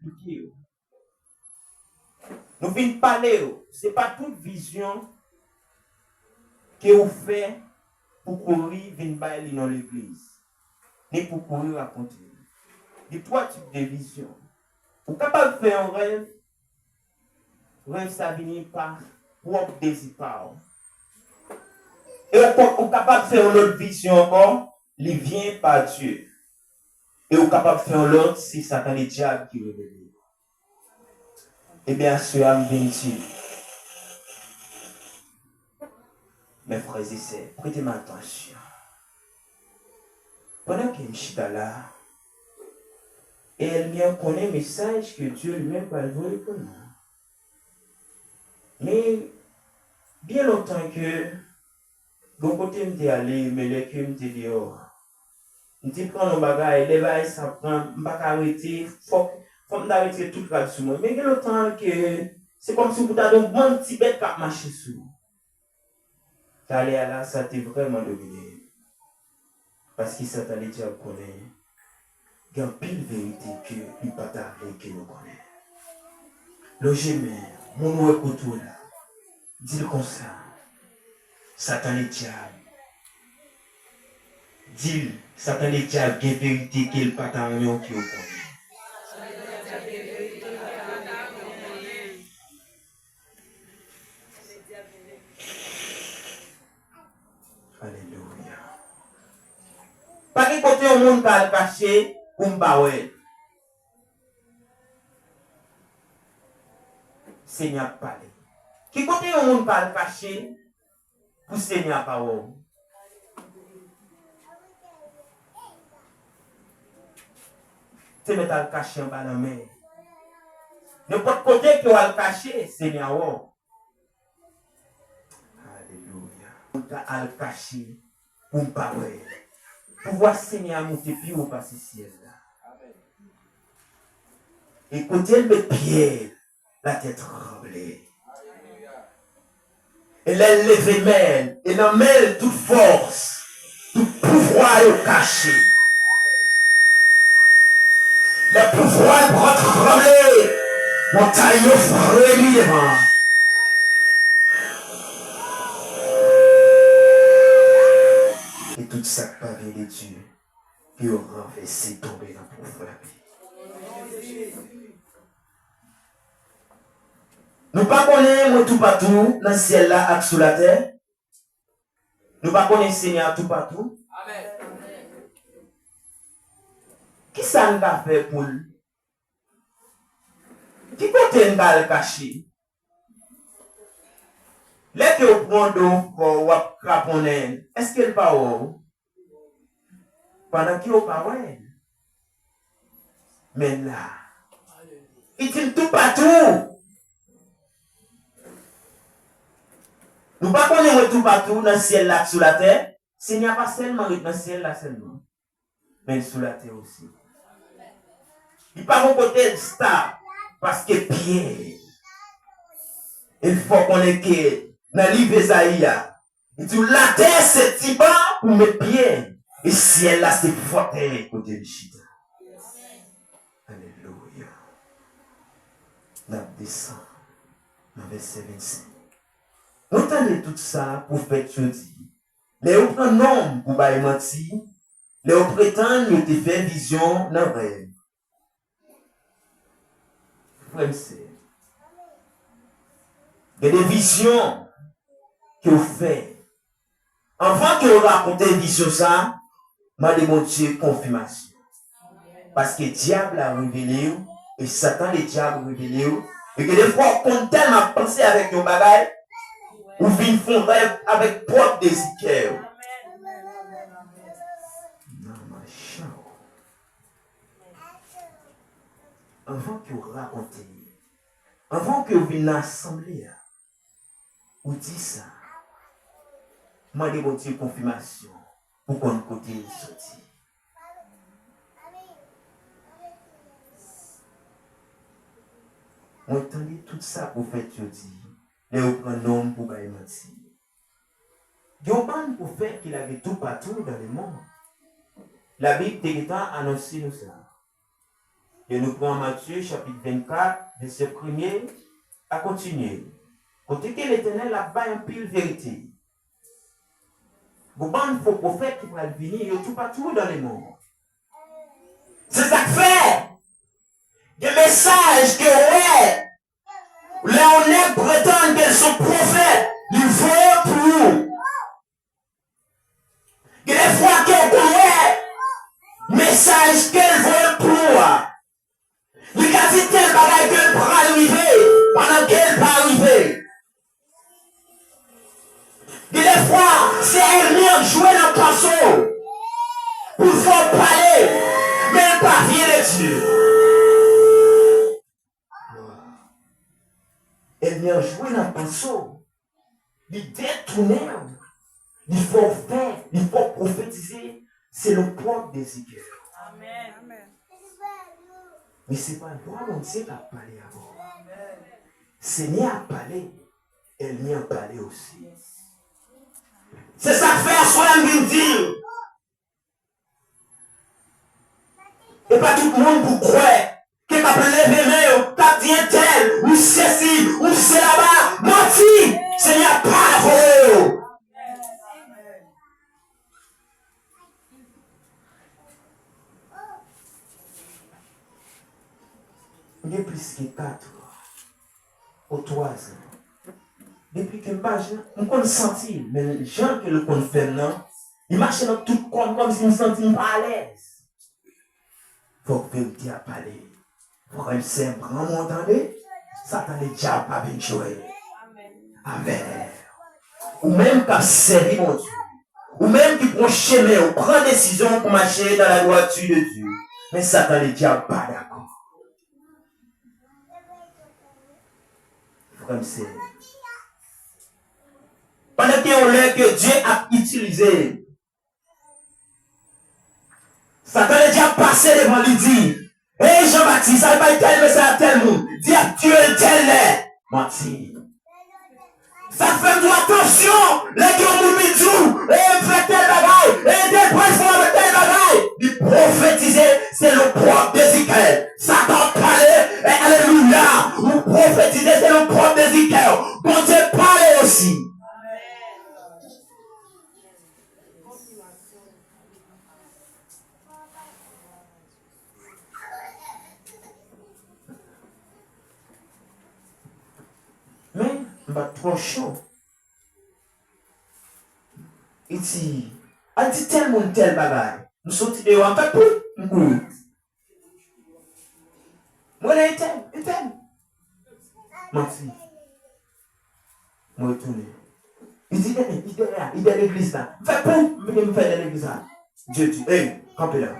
expliquer. Nous venons parler. Ce n'est pas toute vision que vous faites pour courir venir bailler dans l'église. Ni pour courir raconter. Il y a trois types de visions. Vous êtes capable de faire un rêve. Rêve, ça vient par propre désir. Et vous êtes capable de faire une autre vision encore. Il vient par Dieu. Et vous êtes capable de faire l'autre si Satan est diable qui révèle. Eh bien, cela me bénit. Mes frères et sœurs, prêtez-moi attention. Pendant que je suis là, et elle vient connaître le message que Dieu lui-même va le pour nous. Mais, bien longtemps que, de côté, je suis allé, mais le cœur, je suis dehors. Je prends nos bagages, les bagages, ça prend, je ne vais pas arrêter, faut m'arrêter tout le sur moi. Mais bien longtemps que, c'est comme si vous avez un bon petit bête qui marche sur vous. Aller là, ça t'est vraiment dominé. Parce qu'il s'attendait déjà à connaître. Il y a une pile vérité que il ne pas t'arriver que nous connaissons. Le gémé, mon écoute là, dis le comme ça. Satan est diable. Dis, Satan est diable, il y a une vérité qu'il ne pas t'arriver que nous connaissons. Alléluia. Pas de côté au monde qui a caché pour me baouer. Seigneur parle. Qui côté au monde qui a caché pour Seigneur parole. C'est mettre le caché en bas de la main. N'importe côté que vous le caché, Seigneur. Alléluia. Vous le caché pour me baouer. Pour voir Seigneur monter plus haut par ce ciel là. Écoutez le pied, la tête tremblée. Elle a levé mêle, elle en mêle toute force, tout pouvoir est caché. Le pouvoir pour trembler, montagne frémit devant. Et tout ça pavé de Dieu, puis au renversé tomber dans le profond la vie. Nous ne connaissons pas tout partout dans le ciel là et sous la terre. Nous ne connaissons pas Seigneur tout partout. Amen. Qui ça nous a fait pour lui? Qui côté nous a le caché? Là que vous prenez ou vous craponnez, est-ce qu'il n'est pas où? Pendant qu'il n'est pas où? Mais là, il dit tout partout. Nous ne connaissons pas tout partout dans le ciel là sous la terre. Seigneur pas seulement dans le ciel là seulement, mais sous la terre aussi. Il n'est pas mon côté stable parce que Pierre, il faut qu'on ait que dans le livre d'Esaïe, il dit la terre c'est Tiban pour mes pieds et le ciel là c'est forterre côté de Chita. Alléluia. Nous descendons dans verset 25. On entendait tout ça pour faire jeudi. Les autres prennent nom pour bailler mentir. Les autres prétendent qu'ils ont fait vision dans le rêve. Frère, c'est. Il y a des visions que vous faites. Avant que vous racontez une vision ça, m'a demandé confirmation. Parce que le diable a révélé, et Satan, le diable a révélé, et que des fois, on compte tellement penser avec nos bagages, ou vient font rêve avec propre désir. Avant que vous racontez, avant que vous veniez l'assemblée, vous dites ça. Moi, je vais vous confirmation pour qu'on côté sorti. On entendait tout ça pour faire jeudi. Et on prend un homme pour bailler mentir. Il y a un homme pour faire qu'il avait tout partout dans le monde. La Bible a annoncé nous ça. Et nous prenons Matthieu chapitre 24, verset 1er, à continuer. Côté que l'Éternel a bas un pile vérité. Vous avez faux prophètes qui vont venir, ils tout partout dans le monde. C'est ça que fait. Des messages que ouais, là on est prétend qu'elles sont prophètes, ils vont pour vous. Et des fois qu'elles connaissent, message qu'elles veulent pour moi. Il a dit tel bagage qu'elle pourra arriver pendant qu'elle va arriver. Et des fois, c'est elle-même jouer dans le pinceau pour faire parler, mais elle pas rien dessus. Elle vient jouer dans le pinceau. Il détourner. Il faut faire, il faut prophétiser. C'est le propre des idées. Amen. Mais ce n'est pas moi, mon Dieu, qui a parlé avant. Seigneur a parlé, elle vient parler aussi. C'est ça que fait soit un dire. Et pas tout le monde pour croire que tu as levé main, tu as dit un tel, ou ceci, ou c'est là-bas. Menti, Seigneur parle pour eux. Il y a plus que 4 ou 3 ans. Depuis que je me senti, mais les gens qui le confirment, ils marchent dans tout le corps comme si je me sentais pas à l'aise. Il faut que vérité à parler. Frère, c'est un grand mot, entendez? Satan est déjà pas bien joué. Amen. Ou même qui servi mon Dieu. Ou même qui prend chemin, ou prend décision pour marcher dans la droiture de Dieu. Mais Satan est déjà pas d'accord. Frère, c'est. Pendant qu'on l'a que Dieu a utilisé, Satan a déjà passé devant lui dit, hé Jean-Baptiste, ça va pas tel, mais ça a tel monde. Dis à Dieu tel est. Menti. Ça fait nous attention, les gens nous midou, et fait tel bagaille, et des poissons avec tel bagaille. Il prophétiser, c'est le propre d'Ézéchiel. Satan parlait, et alléluia. Ou prophétiser, c'est le propre d'Ézéchiel. Bon Dieu parlait aussi. Mais, bah, trop chaud. Il dit tellement tel bagaille. Nous sommes et on fait pour nous. Moi, là, il t'aime. Merci. Moi, retourner. Il dit, il est à l'église là. Fais pour, me faire de l'église là. Dieu dit, hey, campez là.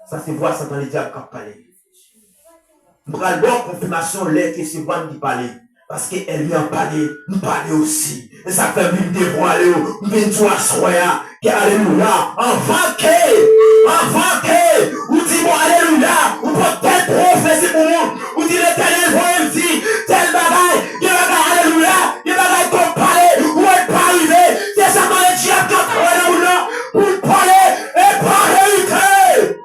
Ça, c'est voir ça dans les diables qui parlent. Nous prenons la confirmation, là, que c'est moi qui parle. Parce qu'elle vient parler, nous parler aussi. Et ça fait une dévoiler, une soya, qui alléluia, avant que, ou dit bon alléluia, ou pour tel prophétie pour nous, ou dit l'éternel pour me dire, tel bagaille, il bagaille alléluia, il bagaille qu'on parler, ou elle pas arriver, c'est ça dans les diables qui ont parlé ou non, pour parler, et par vérité.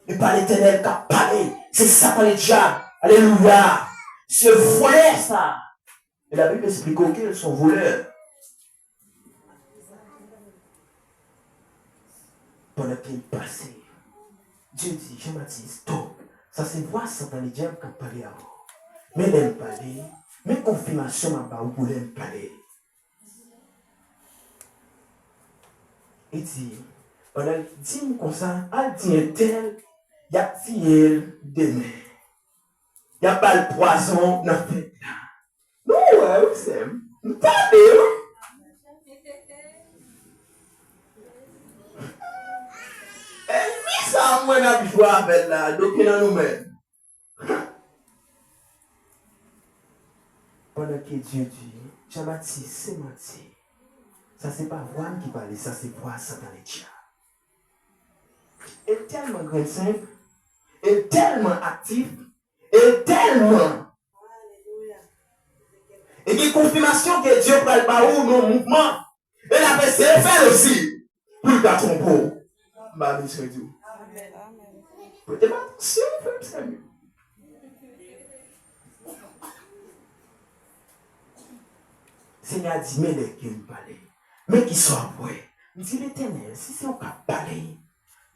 Et par l'éternel qui a parlé. C'est ça par les diables. Alléluia. Ce voleur, ça. Et la Bible explique qu'ils sont voleurs. Pendant qu'il passait, Dieu dit, Jean-Baptiste, stop. Ça c'est voir ça dans les diables qui a parlé avant. Mais l'aime parler. Mais confirmation à bas, vous l'aime parler. Il dit, pendant qu'il dit comme ça, elle dit tel. Il y a tiel demain. Il y a pas le poison dans la fête là. Non, ouais, c'est. Attendez. Et puis ça, moi, on a pu jouer avec là. Donc, il y a nous-mêmes. Pendant que Dieu dit, Jean-Baptiste, c'est menti. Ça, c'est pas moi qui parle, ça, c'est voir ça dans les diables. Et tellement grand simple. Est tellement actif, et tellement. Et qui confirmation que Dieu prend le baou dans le mouvement. Et la personne fait aussi pour le tromper. Bah, nous sommes tout. Prêtez attention, frère Samuel. Seigneur a dit, mais les qui me parlent, mais qui sont après. Il dit, l'Éternel, si c'est au cas de parler,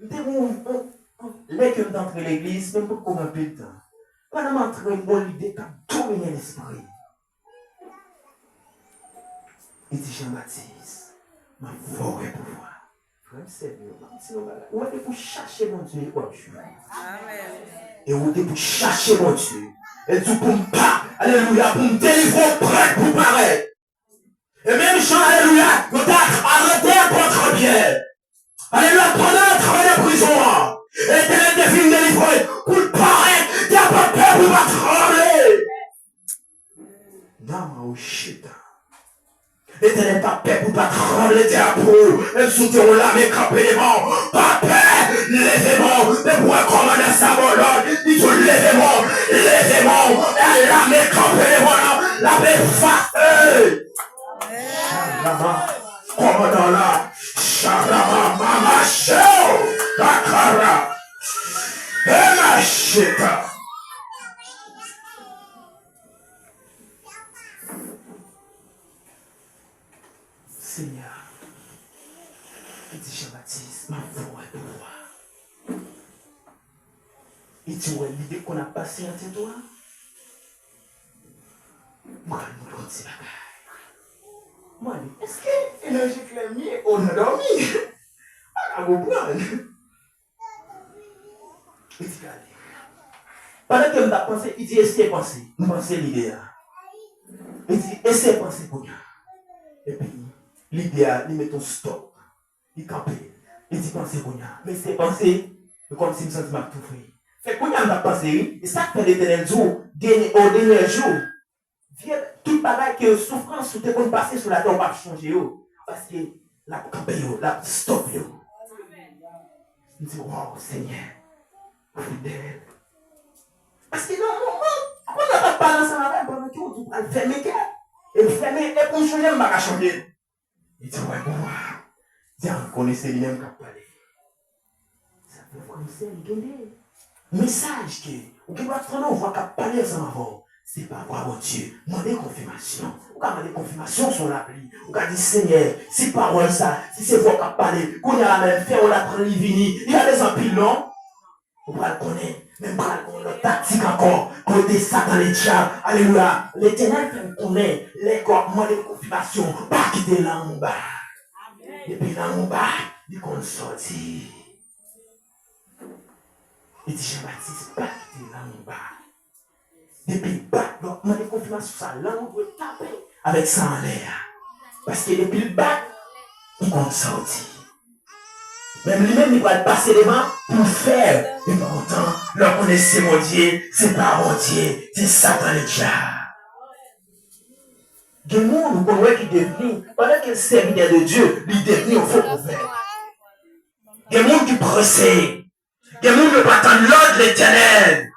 les qui sont entrés l'église, même pour qu'on peu de temps. Pendant m'entrer, mon idée qui a dominé l'esprit. Il dit, Jean-Baptiste, ma forêt pour voir. Frère Seigneur, où est-ce pour chercher mon Dieu et quoi tu et où est-ce pour chercher mon Dieu. Et tout pour me pas, alléluia, pour me délivrer prêt pour paraître. Et même Jean, alléluia, nous avons arrêté contre Pierre. Alléluia, pendant le travail de prison. Et t'es défini délivré pour paraître, t'as pas peur pour pas trembler. Non, shit. Et t'es pas peur pour pas trembler, t'es à peau. Même sous tes là, mais camper les mains. Pas peur, lèvez-moi. Mais pour un commandant Sabolon, il faut lèvez-moi. Lèvez-moi. Et là, mais camper les mains. La paix fasse. Shalama, commandant là, Shalama, Mama Show, Bakara, Emma Shita. Seigneur, il dit Jean-Baptiste, ma foi est pour toi. Il dit, ouais, l'idée qu'on a passé entre toi, moi, nous l'on dit là-bas. Moi, est-ce que l'énergie clamier, on a dormi? À comprendre. Il dit, allez. Pendant que je vais penser, il dit, essayez de penser. Nous pensons l'idée. Il dit, essayez de penser pour nous. Et puis, l'idée, il met ton stop. Il campe. Il dit, pensez pour nous. Mais c'est penser, comme si je me sentais mal tout fait. Fait que quand on a pensé, et ça fait l'éternel jour, au dernier jour. Toute bagaille que souffrance ou te qu'on passer sur la terre, on va changer. Parce que la campagne, la stop. Je dis, wow, Seigneur, fidèle. Parce que non, on n'a pas parlé ensemble avec pendant que on va le fermer. Et le fermer, et pour changer, on va changer. Il dit, ouais, bon, tiens, vous connaissez les mêmes qui ont parlé. Ça peut commencer à gagner. Message que, ou qui doit prendre, on voit qu'à parler ensemble avant. C'est pas voir mon Dieu. Demandez confirmation. Ou quand demandez confirmation sur l'appli. Ou quand dit Seigneur, c'est parole ça. Si c'est vous qui parlez, qu'on y a la même fait, on la prend l'ivini. Il y a des empiles, non? On va le connaître. Même pas le tactique encore. Côté Satan, les diables. Alléluia. L'Éternel fait me connaître. Les corps, demandez confirmation. Pas quitter là en bas. Et puis là en bas, il compte sortir. Il dit Jean-Baptiste, pas quitter là en bas. Depuis le bac, donc, on a des confirmations sur sa langue, on taper avec ça en l'air. Parce que depuis le bac, il compte sortir. Même lui-même, il va passer devant pour faire. Et pourtant, là, on est c'est mon Dieu, c'est pas mon Dieu, c'est Satan le diable. Il y a des gens qui deviennent, pendant qu'il est serviteur de Dieu, il devient au faux prophète. Il y a des gens qui procèdent. Il y a des gens qui ne attendent l'ordre de l'Éternel.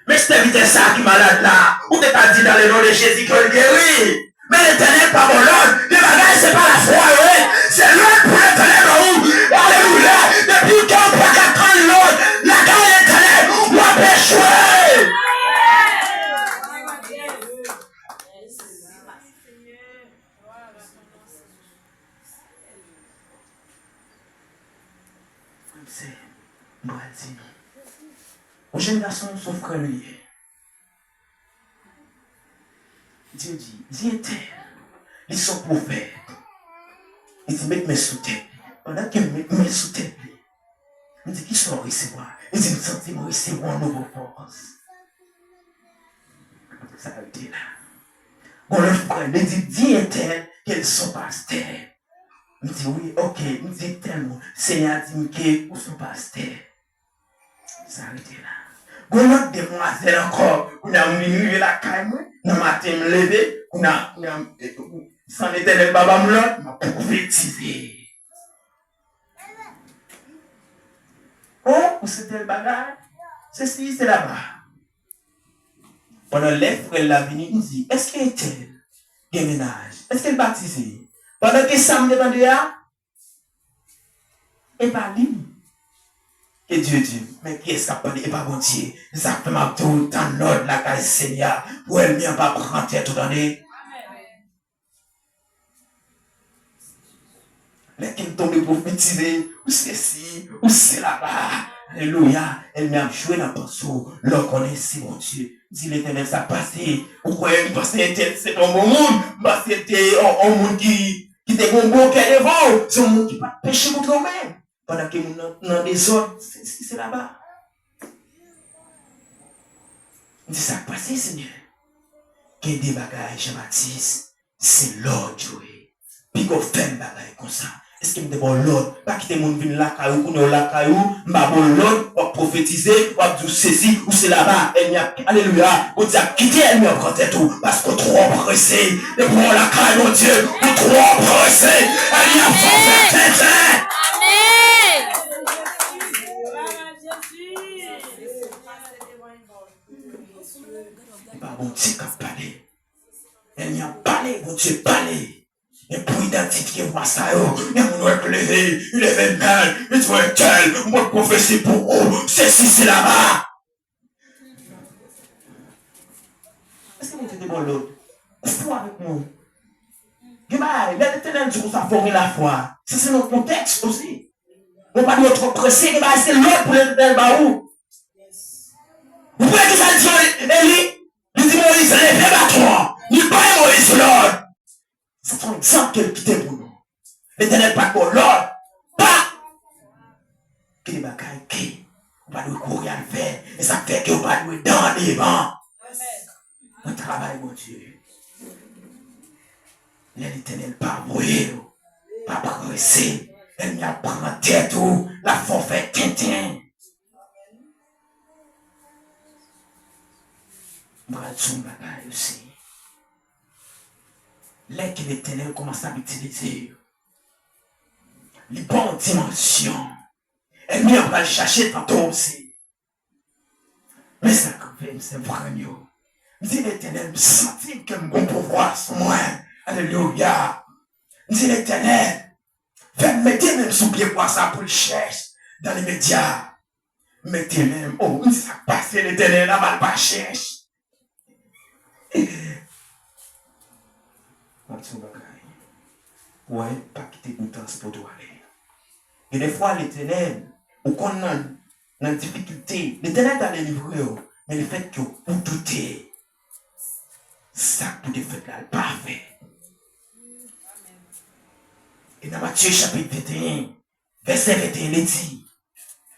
Mais c'est éviter ça qui est malade là. Ou t'es pas dit dans le nom de Jésus que le guérit. Mais l'Éternel pas mon ordre. Les bagages c'est pas la foi, oui. C'est l'ordre pour l'Éternel. Alléluia. Depuis qu'on peut qu'attendre l'ordre, la garde de l'Éternel, on va pécher. C'est moi dit. Aux jeunes garçons sont frères liés. Dieu dit, Dieu t'aime. Ils sont prophètes. Il dit, mets mes sous-têtes. Pendant qu'ils mettent mes sous-têtes, il dit, qui sont recevoir? Il dit, me sentis me recevoir en nouveau force. Ça a été là. On le frère, il dit, Dieu t'aime, qu'ils sont pasteurs. Il dit, oui, ok. Il dit, tellement. Seigneur dit, que où sont pasteurs? Ça a été là. On a des demoiselles encore, on a minuit la caille, on a matin me lever, on a, sans l'éternel baba m'lot, m'a prophétisé. Oh, c'était le bagage, ceci, c'est là-bas. Pendant les frères la venue, il dit, est-ce qu'elle est-elle, des ménages, est-ce qu'elle est baptisée? Pendant que ça me demandait, Et pas lui. Et Dieu dit, mais qui est-ce qui a parlé? Et pas bon Dieu. Ça fait ma tour dans l'ordre la case Seigneur. Pour elle vient pas prendre tête tout donné. Les qui tombent prophétiser, ou c'est ci, ou c'est là-bas. Alléluia. Elle m'a joué dans le pinceau. L'homme connaît si mon Dieu. Dit l'Éternel, ça passé. Vous croyez que c'est un bon monde? Parce que c'était un monde qui était bon, qui est devant. C'est un monde qui n'a pas péché contre nous-mêmes. Pendant que nous dans des autres, c'est là-bas. Dit ça passé, Seigneur. Qu'il y ait des bagages, Jean-Baptiste, c'est l'ordre joué. Puis qu'on fait des bagages comme ça. Est-ce que nous devons l'ordre? Pas quitter mon vin la caillou, ou la caillou, m'a bon l'ordre, ou prophétiser, ou dire ceci, ou c'est là-bas. Alléluia. On dit à quitter elle, mais on tout. Parce qu'on est trop pressé. Et pour la caille, mon Dieu, on est trop pressé. Elle y a fait tête. Amen. Pas bon Dieu qui a parlé. Elle y a parlé, bon Dieu parlé. Et pour identifier moi ça, il m'a levé, il est mal, il doit tel, moi prophétie pour vous, c'est là-bas. Est-ce que vous êtes bon l'autre? Foi avec nous. L'Éternel dit qu'on a formé la foi. Ça c'est notre contexte aussi. On ne va pas être pressé, c'est l'autre pour l'Éternel baou. Vous pouvez que ça dit, Élie, il dit Moïse, lève-toi, il pas Moïse l'autre. C'est un exemple qu'elle quittait pour nous. L'Éternel pas pour l'ordre. Pas. Que les bagailles qui. On va nous courir à le faire. Et ça fait qu'on va nous dans les vents. On travaille, mon Dieu. L'Éternel pas mourir. Pas progresser. Elle m'y apprend tête ou la forfait tintin. On va tout bagaille aussi. Là que l'Éternel commence à l'utiliser, les bonnes dimensions, elle vient pas le chercher tantôt aussi. Mais ça, c'est vrai, yo. Dis l'Éternel, me sentit que mon pouvoir sur moi. Alléluia. Dis l'Éternel, faites mettre même sous pied pour ça pour le chercher dans les médias. Mettez même, oh, dis ça passe l'Éternel, là, mal pas cherche. Ouais, pas quitter une transport pour aller. Et des fois, l'Éternel, ou qu'on a une difficulté, l'Éternel t'a délivré, mais le fait que vous doutez, ça pour des faits là, parfait. Et dans Matthieu chapitre 21, verset 21, il dit,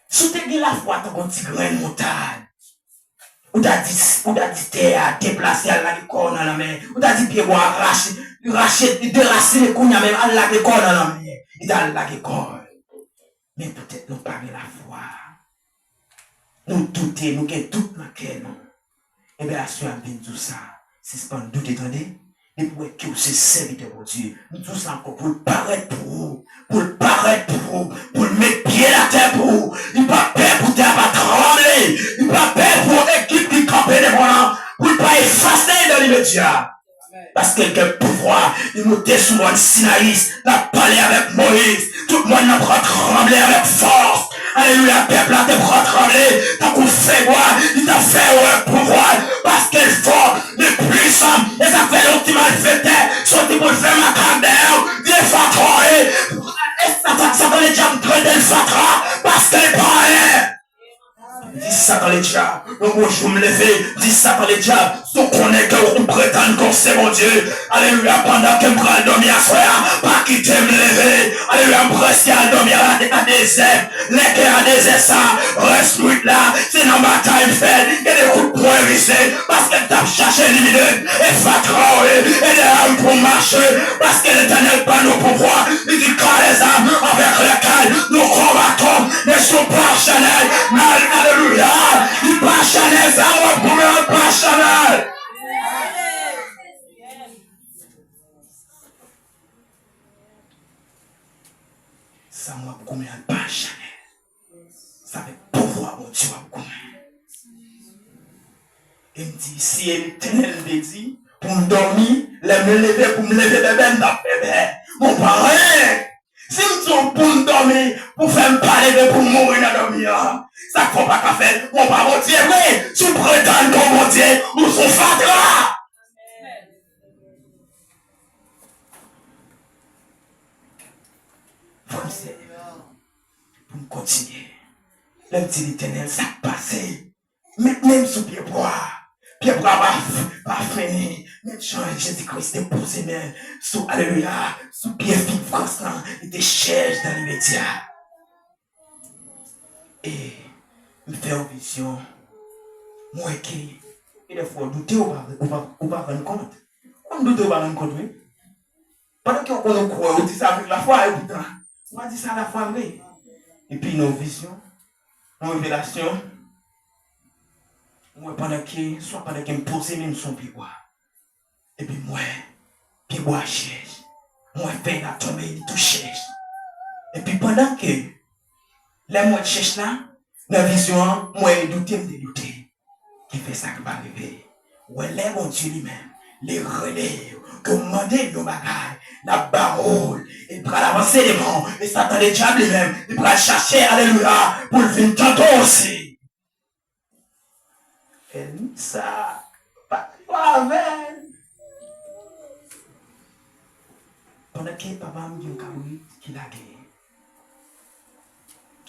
si tu as la foi, tu as un petit grain de montagne. Ou t'as dit terre déplacer à la corne dans la main. Ou t'as dit pied pour arracher, déracer les couilles même à la corne dans la main. Il t'a la corne. Mais peut-être nous pas la foi. Nous doutons, nous avons tout dans le cœur. Et bien, la soeur a bien tout ça. C'est ce qu'on doute, attendez. Et pour que c'est serviteur pour Dieu. Nous tous encore pour le paraître pour vous. Pour le paraître pour vous. Pour le mettre pied à la terre pour vous. Il n'a pas peur pour terre pas trembler. Il n'a pas peur pour l'équipe qui campe devant nous. Pour ne pas effacer dans l'immédiat. Parce qu'il a le pouvoir. Il montait sur moi le Sinaïs. Il a parlé avec Moïse. Tout le monde n'a pas tremblé avec force. Alléluia, peuple a te prend trembler. T'as qu'on fait voir. Il t'a fait un pouvoir. Parce qu'il est fort. Il est puissant. Et ça fait longtemps mal fait. Sorti pour le faire ma candère. Il est fatra. Et ça va les diables traiter le fatra. Parce qu'il parlait. Dis ça dans les diables. Donc moi je vais me lever. Dis ça dans les diables. Sauf qu'on est que on prétend qu'on c'est mon Dieu. Alléluia, pendant que je vais dormir à soir. Pas quitter me lever. Alléluia, presque à dormir à des ailes. Les cœurs à des ailes ça. Reste nuit là. C'est dans ma taille fait. Il y a des coups de poing vissés. Parce qu'elle t'a cherché les minutes. Et fatra. Et des âmes pour marcher. Parce qu'elle est pas nos pouvoirs. Il dit quand les âmes avec lesquelles nous combattons ne sont pas charnelles. Alléluia. Il pas charnel. Ça va pour me pas charnel. Ça m'a beaucoup mis un pas chanel. Ça fait pouvoir mon Dieu à beaucoup. Il me dit, si l'Éternel me dit, pour me dormir, pour me lever bébé dans bébé. Mon parrain, si me son pour me dormir, pour faire me parler de pour mourir dans dormir. Ça ne faut pas qu'à faire. On va mon Dieu, oui. Tu prétends comme mon Dieu, ou son fatra. Français, pour me continuer. Le petit l'éternel, ça passé. Même sous pied bois. Pied bois pas fini. Même Jésus-Christ est posé même. Sous, alléluia, sous pied vif, constant. Il te cherche dans l'immédiat. Et, me fait une vision. Moi, qui, il est fort douter ou pas rendre compte. On doute ou pas rendre compte, oui. Pendant qu'on croit, on dit ça avec la foi, et pourtant, on va dire ça à la foi, oui. Et puis, nos visions, nos révélations, moi, pendant qu'il me pose même son pied-bois. Et puis, moi, pied-bois cherche. Moi, fait la tombe, il tout cherche. Et puis, pendant que, les moi cherche là, dans la vision, moi, il douter. Qui fait ça qui va arriver. Ouais, les mon Dieu lui-même, les relève, que vous demandez nos bagailles, la parole, il va avancer les monts, et Satan les diables lui-même, il va chercher, alléluia, pour le venir tantôt aussi. Et ça, pas avec. Pendant que papa me dit un cabrit qui l'a gagné.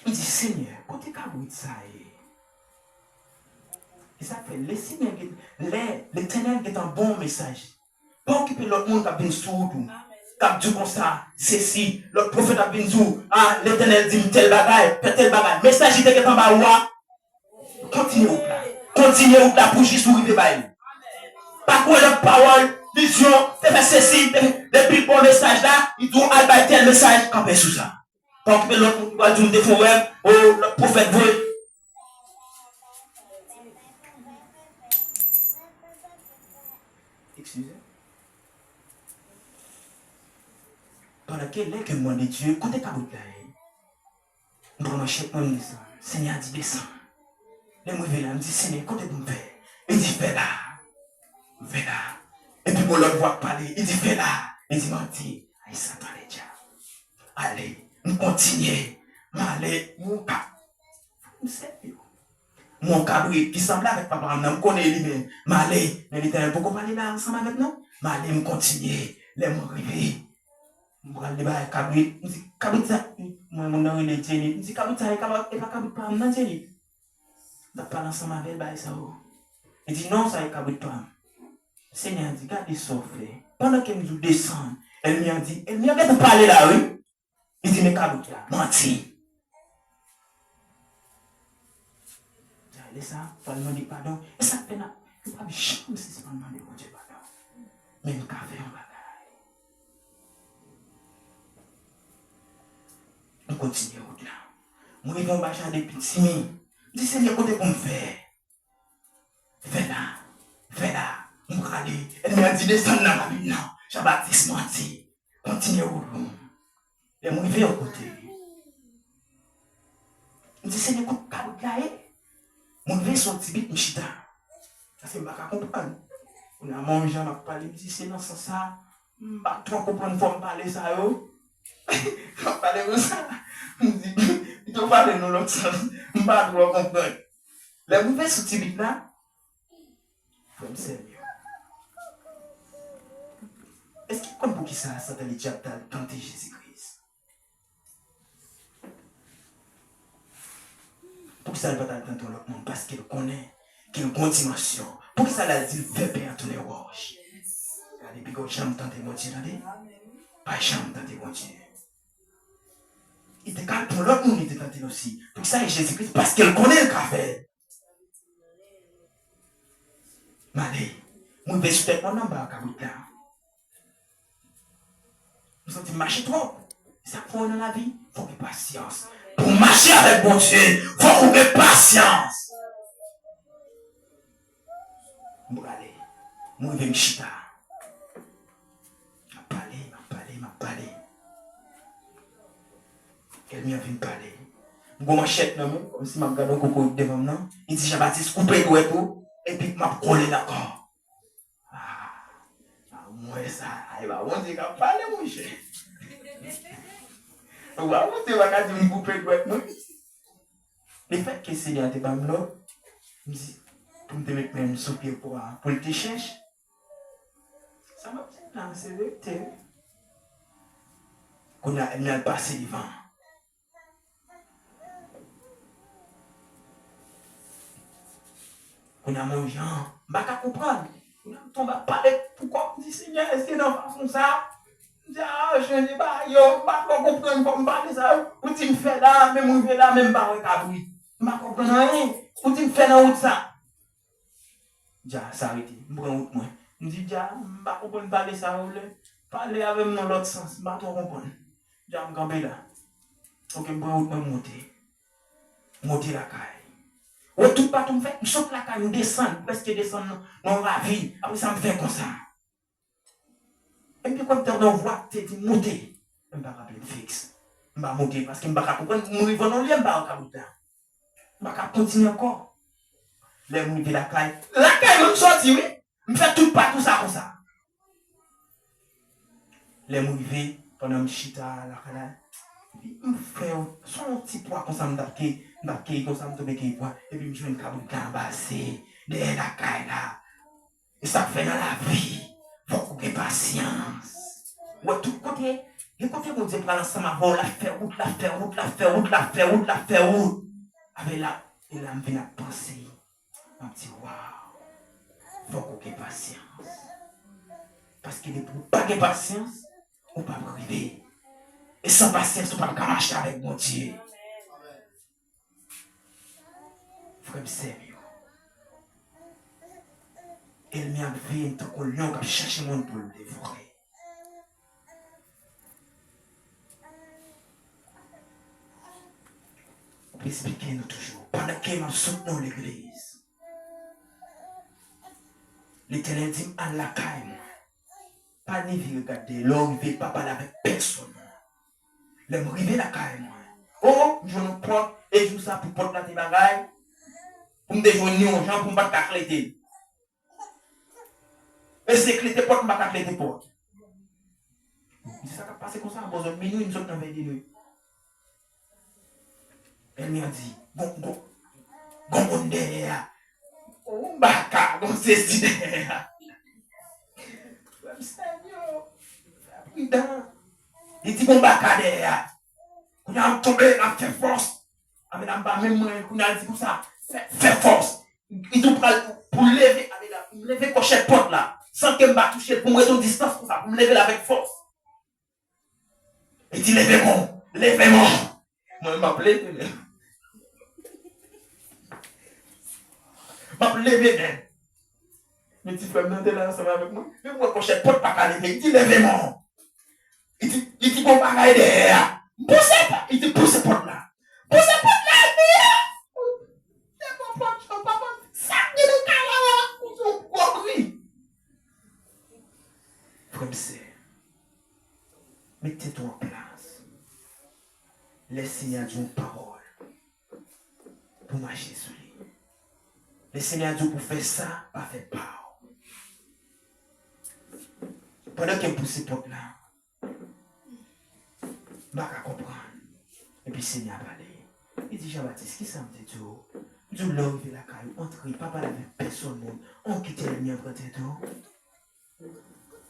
Il dit, Seigneur, côté cabrit ça est. Et ça fait, les Seigneur, l'éternel est un bon message. Pas occuper l'autre monde qui a bien sourd. Qui a dit comme ça, ceci, l'autre prophète a bien sourd. Ah, l'éternel dit tel bagaille, tel bagaille. Message il est en bas ou continuez au plat. Continuez au plat pour juste arriver bail. Pas quoi la parole, vision, faire ceci, depuis bon message là, il doit aller tel message, camper sous ça. Pas occuper l'autre monde qui va dire des fois, oh, le prophète veut. Excusez. Pendant qu'elle est que moi de Dieu, quand elle cabot là, je prends mon chèque, mon descend. Seigneur dit descend. Les moi là, me dit Seigneur, quand elle me fait, il dit fais là. Fais là. Et puis mon l'autre voix parler, il dit fais là. Il dit menti. Aïe, Satan les diables. Allez, on continue. Allez, mon cap. Mon cabri qui semble avec papa, je connais lui-même. Allez, mais l'éternel, pourquoi parler là ensemble avec nous? Allez, on continue. Les mots arrivés. Je vais aller à cabri. Je dis cabri ça. Moi, mon nom est Jenny. Je dis cabri ça, et pas cabri pas, non, Jenny. Je parle ensemble avec elle, ça. Il dit non, ça est cabri pas. Seigneur dit, regardez ça fait. Pendant qu'elle nous descend, elle m'a dit, pour parler là, oui. Il dit, mais cabri là, menti. Ça, il faut demander pardon. Et ça fait là, il n'y a pas de chance si c'est pas demander mon Dieu pardon. Mais nous avons fait un bagage. On continue au-delà. Moi, je vais me bâcher des petits mi. Je dis, Seigneur, côté pour me faire. Fais là. On va aller. Elle m'a dit, descends dans la vie. Non, Jean-Baptiste m'a dit, continue au bout. Et moi, je vais au côté. Je dis, Seigneur, côté là, mon vie son petit bit mchita. Ça c'est pas comprendre. On a mangé, on a parlé, me dit c'est dans ce sens ça. Pas trop comprendre faut me parler ça yo. On parler comme ça. Me dit il te parler dans l'autre sens. Pas trop comprendre. La vous fait ce petit bit là. Faut me servir. Est-ce qu'il comprend pour qui ça te le diable quand tu es Jésus-Christ? Pour que ça ne va pas attendre l'autre monde parce qu'il connaît qu'il y a une grande dimension. Pour que ça l'a dit, fait perdre tous les roches. Regardez, puis quand j'aime tenter mon Dieu, regardez. Pas j'aime tenter mon Dieu. Il était calme pour l'autre monde, il était tenté aussi. Pour que ça, Jésus-Christ, parce qu'il connaît le café. Mais allez, moi, je vais soutenir mon nom, là. Nous sommes marcher trop. Ça faut dans la vie, il faut que patience. Pour marcher avec mon Dieu, il faut qu'on ait patience. Bon, allez, moi, je vais me chita. M'a parlé. Elle vient me parler. Je vais m'achète, comme si je regarde un coco devant moi. Il dit, Jean-Baptiste, coupez tout, et puis je vais coller d'accord. Moi, ça, il va on dit qu'on parle, mon cher. Waouh, tu vas dire me couper de moi. Le fait que Seigneur te bam là, me dit pour me mettre même sous pied pour te chercher. Ça m'a dit non, c'est vérité. Qu'on a passé devant. On a mon gens, je ne vais pas comprendre. On va parler, pourquoi on dit Seigneur, est-ce que dans façon ça? Je dis, je ne sais pas, je ne vais pas comprendre comment parler ça. Ou tu me fais là, même on fait là, même pas avec la bruit. Je ne vais pas comprendre rien. Ou tu me fais là, ou ça? Je dis, ça arrête, je prends autre moi. Je dis, je ne vais pas comprendre parler ça, parler avec moi dans l'autre sens, je ne vais pas comprendre. Je dis, je vais me camper là. Ok, je prends autre moi, monter la caille. Ouais, tout pas tout me fait, je saute la caille, je descends, presque descendre dans la vie. Après ça me fait comme ça. Et puis quand tu es dans la voie, tu dis monter. Je ne vais pas rappeler fixe. Je vais monter parce que je ne vais pas comprendre. Je vais dans le lieu, je ne vais pas je vais continuer encore. Là, je vais la caille. La caille, je me sorti, oui. Je fais tout pas tout ça comme ça. Là, je vais pendant que je suis à la caille. Je fais son petit poids comme ça, je vais comme ça, je vais et puis je vais une cabine embassée derrière la caille là. Et ça fait dans la vie. Il faut qu'on ait patience. Ouais, tout côté. Et quand on dit par ensemble, on la fait route, la fait route, la fait route, la fait route, la fait route. Avec là, et là, je viens à penser. Je me dis, waouh, il faut qu'on ait patience. Parce qu'il est pour pas de patience, on ne peut pas arriver. Et sans patience, on ne peut pas marcher avec mon Dieu. Frère, sérieux. Elle m'a vu tant qu'on lion qui cherche mon pour le dévorer. Expliquez-nous toujours. Pendant que nous sommes dans l'église, l'Éternel dit à la caille, pas ni regarder, l'homme ne veut pas parler avec personne. L'homme arrive la caille. Oh, je ne prends et je ça pour porter la bagaille, pour me déjeuner aux gens pour me battre la clé. Et c'est que les portes, ma clé des portes. C'est ça qui a passé comme ça, bon, minuit, nous sommes dans 20 minutes. Elle m'a dit, bon, derrière. Oh, baka, bon, c'est si derrière. Il dit, bon, baka derrière. On a tombé, on a fait force. Avec la barre, même moi, on a dit comme ça, fait force. Il tout pour lever, lever cocher porte là. Sans que je me touche pour me rester en distance comme ça, pour me lever avec force. Il dit, levez-moi. Moi, je m'appelais. Je m'appelais. Mes petits frères m'ont là ensemble avec moi. Mais moi, quand je ne porte pas qu'à lever, il dit, levez-moi. Il dit, bon, bagaille derrière. Poussez pas. Il dit, poussez porte là. Poussez porte là, derrière. Je ne comprends pas. Ça, il est calme. On compris. Frère, mettez-toi en place. Laissez-moi une parole pour marcher sur lui. Laissez-moi dire pour faire ça, pas faire part. Pendant qu'il pousse porte là, je ne vais pas comprendre. Et puis Seigneur va aller. Il dit, Jean-Baptiste, qui ça me dit tout? Je l'homme de la caille, entre, pas parler avec personne, on quitte le mien pour tout.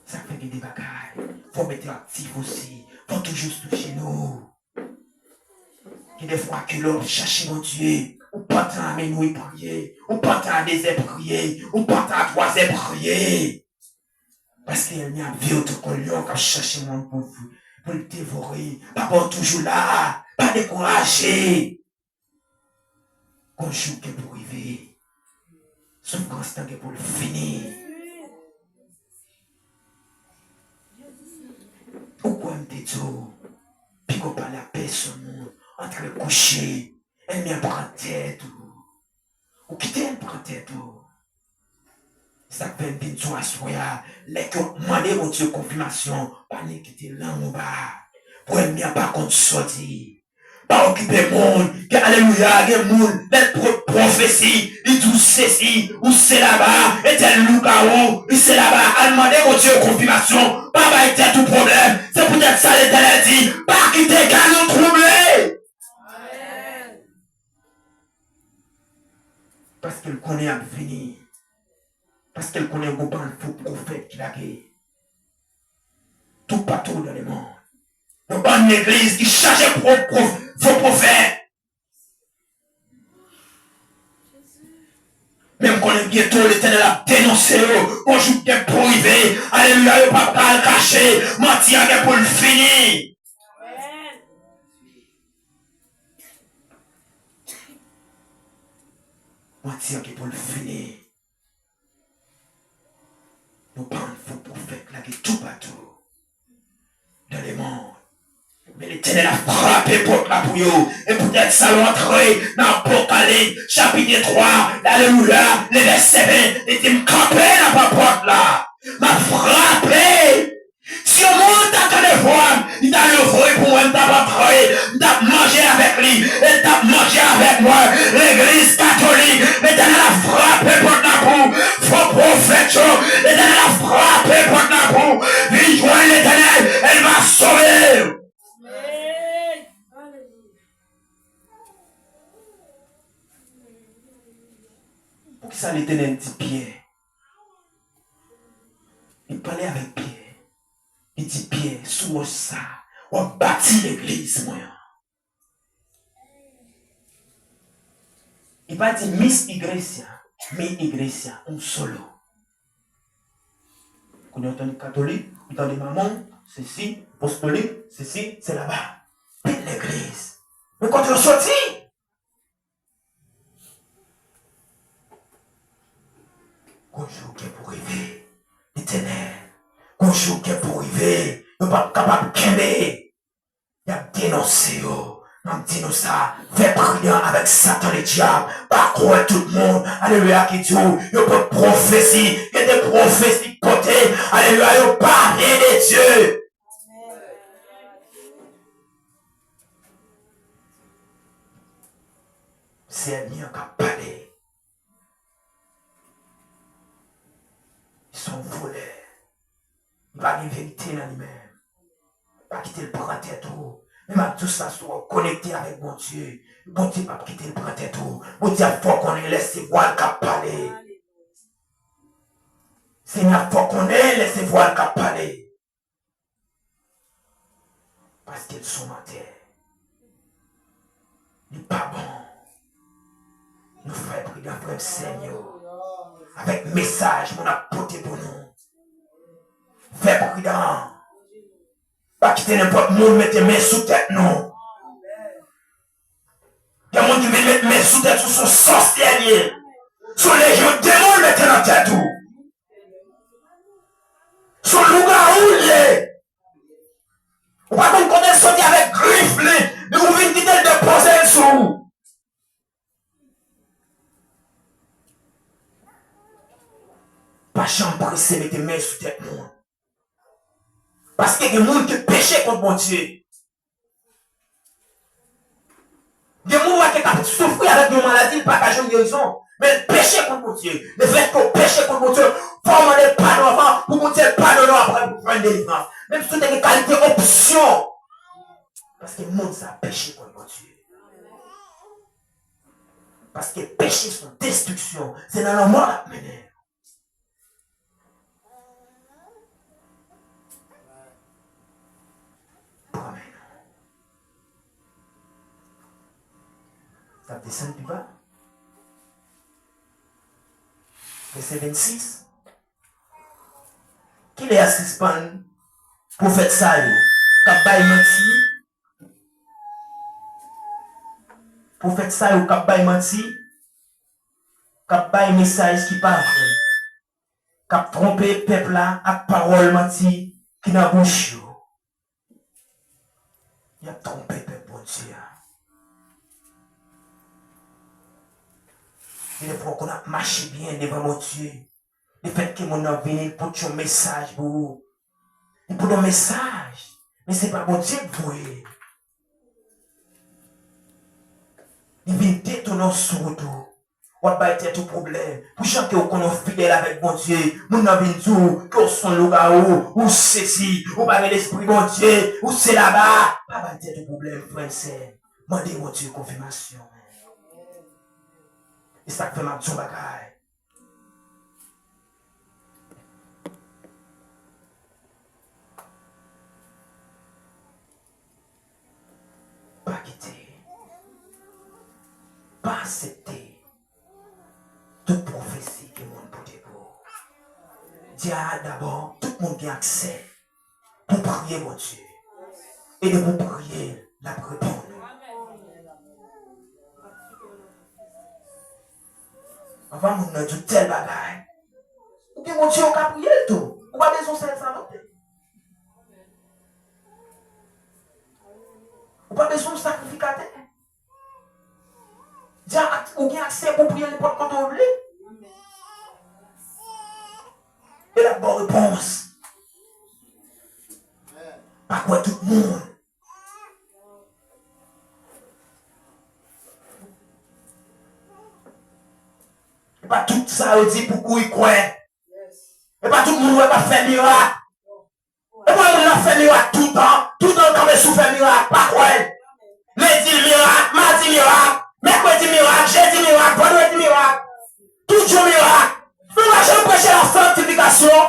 Ça fait des bagailles. Il faut mettre actif aussi. Il faut toujours toucher nous. Il y a des fois que l'homme cherche mon Dieu. Ou pas tant à minuit prier. Ou pas tant à des heures prier. Ou pas tant à 3 heures prier. Parce qu'il y a un vieux de collion qui cherche mon pour vous. Pour le dévorer. Pas bon toujours là. Pas décourager. Qu'on joue que pour arriver. Sauf constant que pour le finir. Pourquoi me dit tout? Puis qu'on parle à personne, entre le coucher, elle m'y prend tête ou quitter elle prend tête ou. Ça fait bien toi soya, les que demander mon Dieu confirmation, pas ne quitter là mon bas. Pour elle m'y pas contre sortir. pas occuper le monde, alléluia, il y a monde, les prophéties, ils disent ceci, ou c'est là-bas, et tel loup-garou, et c'est là-bas, à demander au Dieu confirmation, pas va tout problème, c'est peut-être ça l'Éternel dit, pas quitter qu'à nous troubler. Parce qu'elle connaît à venir. Parce qu'elle connaît un faux prophète qui l'a gagné. Tout partout dans le monde. Une bonne église qui cherche faux prophètes. Même qu'on est bientôt l'Éternel a dénoncé, on joue bien pour arriver. Alléluia, le papa le caché, mentir bien pour le finir. Mentir qui pour le finir. Nous parlons de faux prophètes là qui tout partout dans le monde. Mais l'Éternel a frappé pour la bouillon. Et peut-être ça va entrer dans l'Apocalypse, chapitre 3, alléluia, le verset 20, et il me campé dans la porte là. M'a frappé. Si au monde t'as de voir, il t'a levé pour moi, il t'a pas travaillé, il t'a mangé avec lui, il t'a mangé avec moi, l'église catholique, l'Éternel a frappé pour la boue, faux prophète, l'Éternel a frappé pour la boue, il joint l'Éternel, elle m'a sauvé. Pour que ça l'Éternel dit Pierre, il parlait avec Pierre. Il dit Pierre, sous ça, on bâtit l'église, moi. Il va dire Miss Iglesia, mi Iglesia, un solo. Quand on entend catholique, on entend maman, ceci, apostolique, ceci, c'est là-bas. C'est l'église. Mais quand on sortit, quand je pour arriver, l'Éternel. Bonjour qui est pour arriver, il n'est pas capable de kembe. Il a dénoncé, il a dit nous ça, fais prier avec Satan le diable, pas croire tout le monde, alléluia qui dit, il peut prophétie, il y a des prophéties côté, alléluia, il parle de Dieu. C'est un lien qui a parlé. Ils sont volés. Il va y avoir une vérité dans lui-même. Il va quitter le bras tête tout. Même tout ça soit connecté avec mon Dieu. Bon Dieu va quitter le bras tête tout. Bon Dieu, il faut qu'on ait laissé voir qu'à parler. Seigneur, il faut qu'on ait laissé voir qu'à parler. Parce qu'ils sont en terre. Il n'est pas bon. Nous frères, brigand, frère Seigneur. Avec message, mon apporté pour nous. Fais prudent. Pas quitter n'importe monde, mettez mains sous tête, non. Il y a des gens qui mettent mains sous tête, sous son sorcier. Sur les gens démons, mettez dans tête tout. Sur le loup-garou, ou pas qu'on connaît sortir avec griffes, mais vous venez quitter le déposer sous. Pas chambre pressé, mettez mains sous tête, non. Parce qu'il y a des gens qui péchent contre mon Dieu. Des gens qui souffrent avec des maladies, pas qu'à jouer une guérison. Mais pécher contre mon Dieu. Le fait qu'on péche contre mon Dieu, faut demander pardon avant, pour mon Dieu pardonner après pour prendre des délivrance. Même si tu as des qualités option. Parce que le monde ça péché contre mon Dieu. Parce que péché son destruction. C'est dans la mort à mener. Amen. Ça descend plus bas. Verset 26. Qu'il est à suspendre prophète Saïd, Kabay menti. Prophète Saïd, Kabay menti. Kabay message qui parle. Kap trompé peuple là, avec parole menti, qui n'a bouche. Il a trompé peuple bon Dieu. Il faut qu'on a marché bien devant mon Dieu. Le fait que mon homme vienne pour ton message pour vous. Et pour ton message. Mais ce n'est pas mon Dieu pour vous. nous sous tout. On va être tout problème. Pour chaque fois qu'on est fidèle avec mon Dieu, mon avis tout, qu'on son loup ou ceci, ou pas l'esprit mon Dieu, ou c'est là-bas. Pas être tout problème, frère, c'est. Mandez mon Dieu confirmation. Et ça fait ma petite bagaille. Pas quitter. Pas accepter toute prophétie que le monde peut dire. Dieu d'abord, tout le monde qui a accès pour prier mon Dieu. Et de vous prier, la répondre. Avant, on a dit tel bagaille. Ou bien mon Dieu, on a prié tout. On va besoin de ça. On pas besoin de sacrificateur. Dieu a accès pour prier n'importe quand on veut. Et la bonne réponse. Par quoi tout le monde. Et pas tout ça on dit pour courir quoi. Et pas tout le monde va faire miracle. Et pas on a fait miracle tout le temps. Tout le temps quand on souffre miracle. Pas quoi. Lundi miracle, mardi miracle, mercredi miracle, jeudi miracle, vendredi miracle. Tout jour miracle. Nous ne jamais prêcher la sanctification.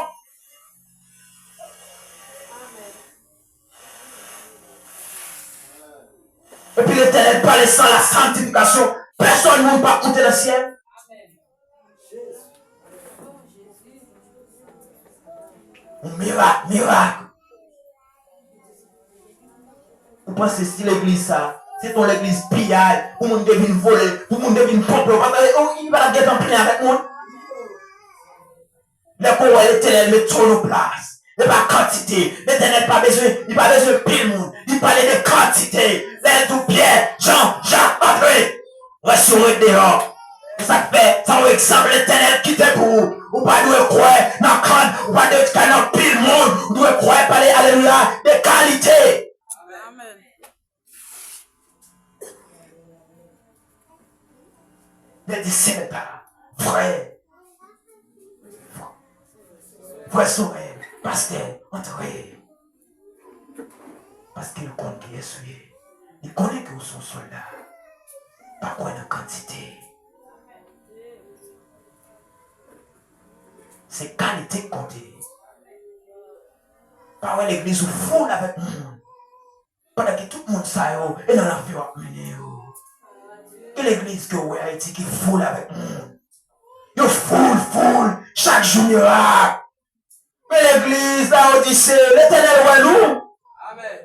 Et puis l'Éternel parle sans la sanctification. Personne ne peut pas monter dans le ciel. Miracle, miracle. Vous pensez si l'église ça, c'est ton l'église pillage, pour mon devine voler, pour mon devine pomper, il va la guetter en plein avec moi. Les courants l'Éternel met trop nos places. Il n'y a pas quantité. L'Éternel pas besoin, il n'a pas besoin de pile monde. Il parlait de quantité. Les tout Pierre, Jean, Jacques, André. Ressurrez dehors. Ça fait, ça va exemple l'Éternel qui était pour vous. Ou pas de croire dans le crâne, ou pas de croire dans pile monde. Vous devez croire parler, alléluia, de qualité. Amen. Les disciples pas, frère. Frère Sorel, pasteur, entrez. Parce qu'il connaît qui est souillé. Il connaît que vous sont soldats. Pas quoi de quantité. C'est qualité comptée. Pas ouais l'église ou foule avec le monde. Pendant que tout le monde sait et dans la vie va mener. Et l'église que vous Haïti qui foule avec le monde. Yo foule, chaque jour miracle. Mais l'église, la Odyssée, l'Éternel voit nous. Amen.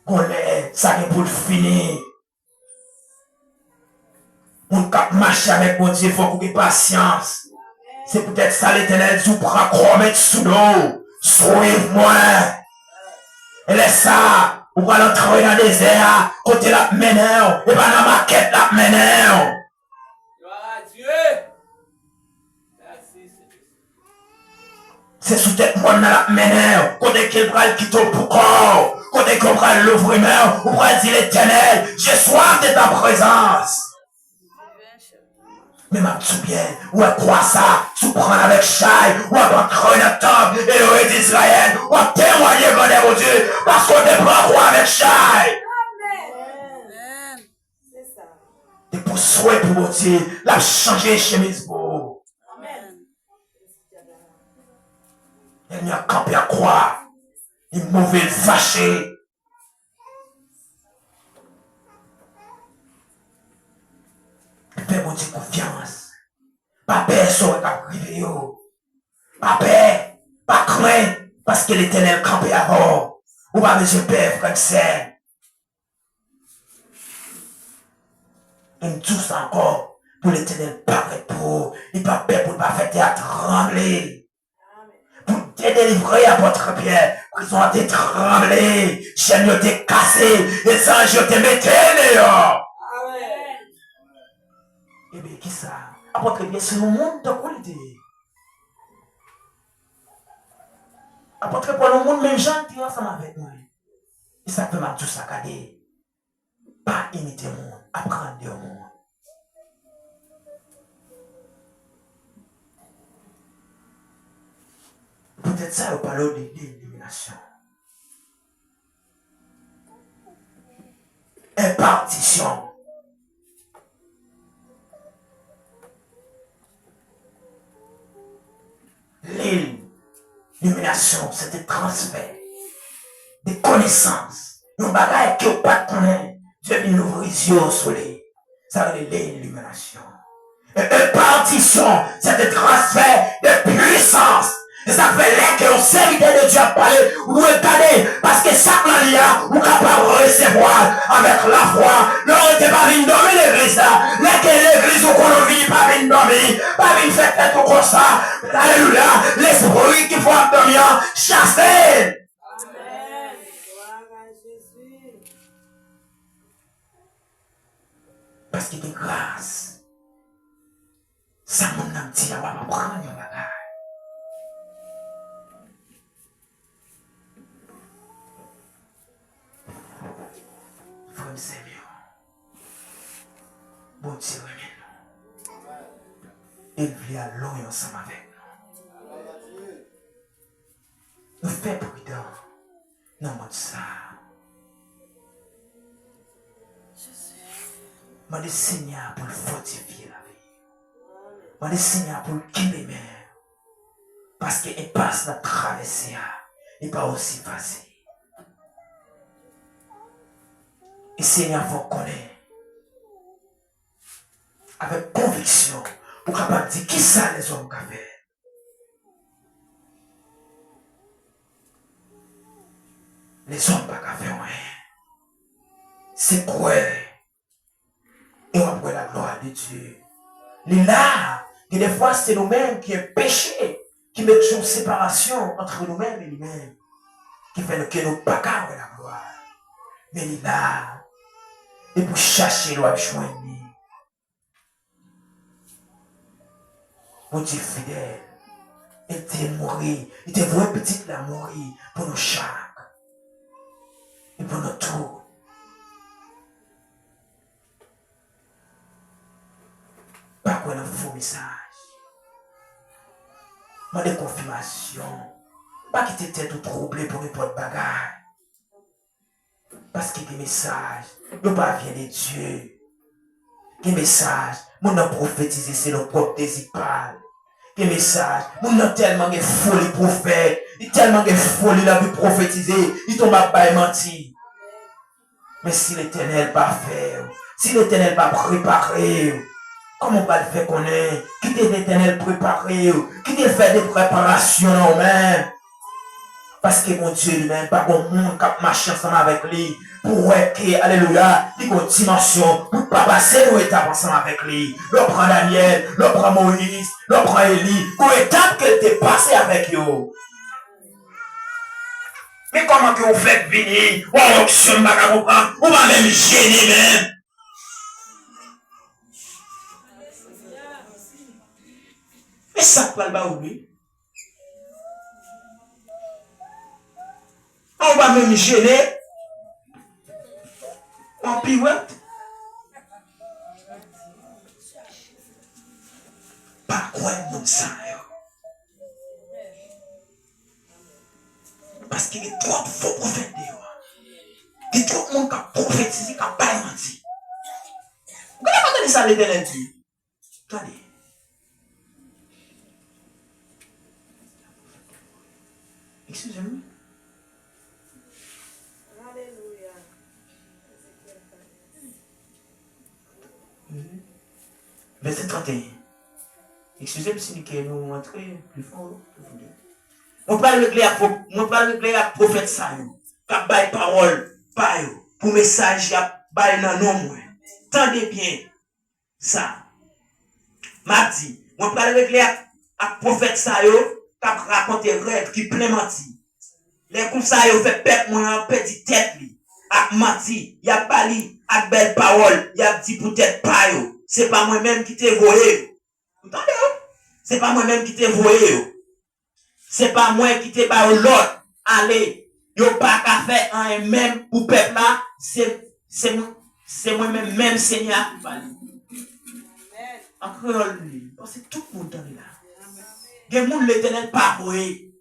On l'est, ça est pour le finir. On cap marcher avec mon Dieu, il faut qu'on ait patience. C'est peut-être ça l'Éternel nous prend croire mettre sous l'eau. Suive-moi. Et laisse ça. On va l'entrer dans le désert, côté la meneur, et pas dans la maquette la meneur. Gloire à Dieu. Merci, C'est sous tête moi dans la meneur, côté qu'il va quitter pour corps, côté qu'on va l'ouvrir, on va dire l'Éternel, j'ai soif de ta présence. Mais ma tout bien, ou à quoi ça, tu prends avec Chai, ou à rentrer dans le temple, et le roi d'Israël, ou à témoigner mon Dieu, parce qu'on te prend quoi avec Chai. Amen. C'est ça. Et pour souhait pour mon Dieu, la changer chemise pour. Amen. Il n'y a campé à croire, il mauvais fâché. Fais mon Dieu confiance. Pas peur sur la privé. Pas peur, pas crainte, parce que l'Éternel campé avant. Ou pas monsieur père, frère, c'est. Et tout ça encore, pour l'Éternel paraît pour. Il pas peur pour ne pas faire théâtre trembler. Pour te délivrer à votre Pierre, prison a été tremblé, chaîne a été cassée, et ça, je te mettais dehors. Eh bien, qui ça? Apôtre Pierre, c'est le monde de qualité. Apôtre Paul, le monde, même gens qui ensemble avec moi. Et ça peut m'a tout saccadé. Pas imiter le monde, apprendre le monde. Peut-être ça, on parle de l'élimination. Impartition. L'illumination, c'est des transferts, des connaissances. Nos bagages qui n'ont pas de connaître, Dieu vient nous ouvrir les yeux au soleil. Ça veut dire l'illumination. Impartition, c'est des transferts de puissance. Et ça fait là que on serviteur de Dieu a parlé, ou regardez, parce que ça là, vous capable de recevoir avec la foi. Non, on n'est pas venu dormir l'église là. Là que l'église où qu'on vit, pas venu dormir, pas venu faire tête comme ça. Alléluia, l'esprit qui faut dormir, chasser. Amen. Gloire à Jésus. Parce qu'il y a grâce. Ça mon âme dit, on va prendre un bagage. Frère Seigneur, bon Dieu, il vient à l'eau ensemble avec nous. Nous faisons prudent dans notre ça. Je demande Seigneur pour le fortifier la vie. Je demande Seigneur pour le guider même. Parce qu'il passe la traversée, il n'est pas aussi facile. Et Seigneur, il faut connaître avec conviction pour capable dire qui ça les hommes qui fait. Les hommes pas qu'à faire rien. C'est quoi? Et on voit la gloire de Dieu. Les là, et des fois c'est nous-mêmes qui est péché, qui mettons une séparation entre nous-mêmes et nous-mêmes, qui fait que nous pas qu'à voir la gloire. Mais il est là. Et pour chercher l'eau à joindre. Mon Dieu fidèle, il était mort, il était vraiment petit la mourir pour nos chaque et pour nos tout. Pas quoi un faux message. Pas de confirmation. Pas qu'il était tout troublé pour n'importe bagarre. Parce que des messages ne pas vient de Dieu. Des messages, mon a prophétisé, c'est le propre désir parle. Des messages, mon a tellement de folie prophète, il tellement de folie la vie prophétisée, il tombe à pas mentir. Mais si l'Éternel pas faire, si l'Éternel pas préparer, comment on va le faire connaître? Qui t'est l'Éternel préparé? Qui t'est fait des préparations non-même? Parce que mon Dieu lui-même, pas bon monde qui marche ensemble avec lui. Pour que, alléluia, il y a une dimension pour ne pas passer nos étapes ensemble avec lui. L'on prend Daniel, l'on prend Moïse, l'on prend Élie, pour étape qu'elle t'est passée avec eux. Mais comment que vous faites venir, ou en option, on va même gêner même. Mais ça, quoi, le oublier? On va même gêner. En pirouette. Pas quoi le monde ça. Parce qu'il y a trop de faux prophètes. Il y a trop de monde qui a prophétisé, qui n'a pas menti. Vous n'avez pas entendu ça, l'Éternel dit. Attendez. Excusez-moi. Alléluia. Verset 31. Excusez-moi si nous entrons plus fort. On parle de l'éclair à prophète ça, qui a bail parole, pour message, qui a bail dans nom. Tendez bien ça. Mardi, on parle de l'éclair à prophète ça, qui a raconté rêve, qui plein menti. Les comme ça, il fait pète moi en petit tête, a menti, il a parlé, a belle parole, il a dit peut-être pas yo. C'est pas moi-même qui t'ai voyé. Vous entendez? C'est pas moi-même qui t'ai voyé. C'est pas moi qui t'ai pas l'autre. Allez, yo pas qu'à faire un même pour peuple là, c'est C'est moi-même, même Seigneur qui parle. En créole, parce que tout le monde est là. Il y a des gens l'éternel pas pour eux. Il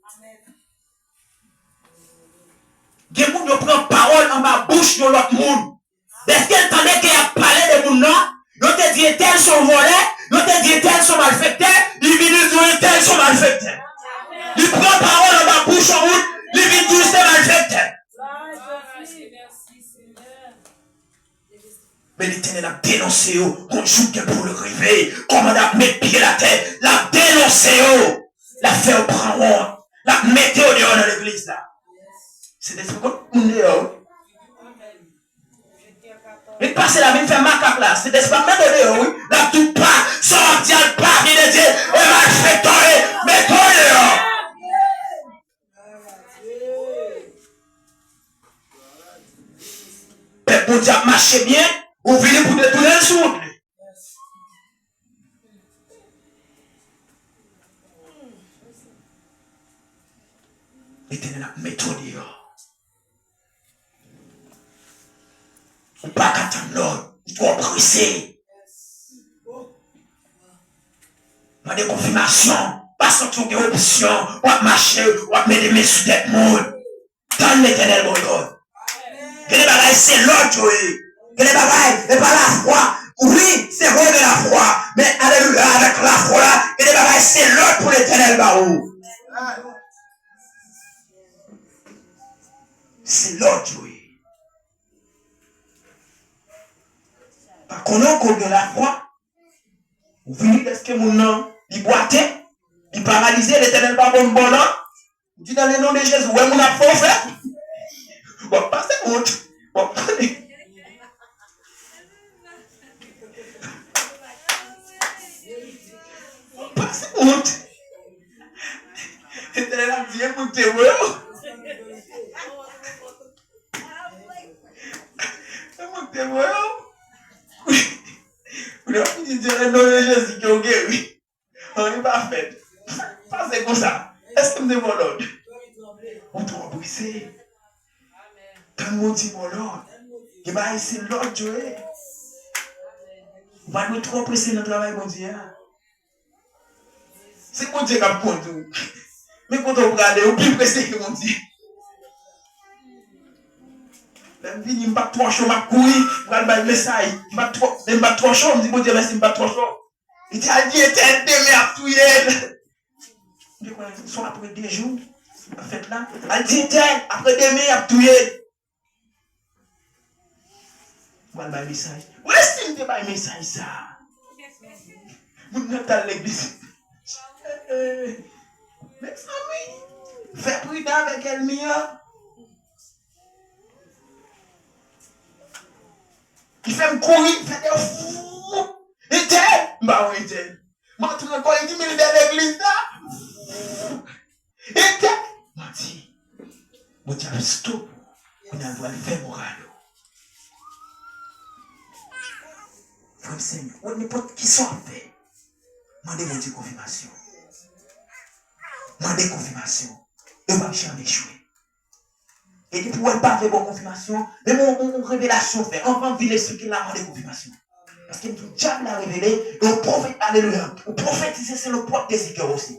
y a des gens qui prennent parole en ma bouche de l'autre monde. Est-ce qu'elle entendait qu'il a parlé de mon nom? Ils te dit tels sont volés, ils te dit tels sont malfaiteurs, ils viennent dire tels sont malfaiteurs. Il prend parole en ma bouche en route, il vient dire c'est malfaiteurs. Mais l'Éternel a dénoncé, on joue pour le réveil, comment on a mis pied la tête, l'a dénoncé, l'a fait au prendre, l'a mis au dehors dans l'église là. C'est des trucs qu'on est dehors. Il passe la même fait macaque là, c'est des trucs qu'on est dehors, oui. Là tout pas, sortir le pas, il est dit, et mal fait tomber, mais toi dehors. Mais pour dire marcher bien, vous venez pour détourner le souffle. L'Éternel a méthode. Ou pas qu'attendre l'ordre, il doit presser. Dans des confirmations, pas sortir de option, ou à marcher, ou à mettre des mains sur tête monde. Dans l'Éternel, mon Dieu. Que les bagailles, c'est l'ordre, Joël. Que les bagailles, n'est pas la foi. Oui, c'est vrai de la foi. Mais alléluia, avec la foi là, que les bagailles, c'est l'ordre pour l'Éternel, Barou. C'est l'ordre, Joël. Par contre, de la foi, vous venez de ce que mon nom, il boitait, il paralysait, l'Éternel pas bon bon là. Vous dites dans le nom de Jésus, ouais, mon a fait. Bon, passez compte. Bon, passez compte. L'Éternel a dit, écoutez, ouais. Écoutez, ouais. Vous avez dit le nom de Jésus qui est guéri. On n'est pas fait. Passez comme ça. Est-ce que vous avez mon ordre? On doit briser. Quand on dit mon ordre, il va essayer l'ordre de Dieu. On va nous trop presser dans le travail, mon Dieu. C'est mon Dieu qui a pondu. Mais quand on regarde, on est plus pressé que mon Dieu. Je ne vais pas trop chaud, je vais courir, je vais faire un message. Je ne vais pas trop chaud, je me dis, bon Dieu, merci, je ne vais pas trop chaud. Il t'a dit, t'es demain à tout hier. Ils sont après 2 jours, en fait là. Elle dit, après demain à tout hier. Je vais faire un message. Où est-ce que tu fais un message ça? Vous n'êtes pas à l'église. Mes amis, fais prudent avec elle, mia. Il fait me courir, il fait des fous. Il était. Bah oui, il était. Moi, tout le monde, il dit, mais il est dans l'église là. Il était. Moi, je dis, mon Dieu, stop. On a le droit de faire moral. Frère Seigneur, on n'importe qui soit fait. Mandez mon Dieu confirmation. Mandez confirmation. Et on va jamais échouer. Et tu pourrais pas faire bonne confirmation, mais mon révélation fait. On va venir expliquer la de confirmation. Parce que le diable l'a révélé, et le prophète, alléluia. Le prophète, c'est le propre des cœurs aussi.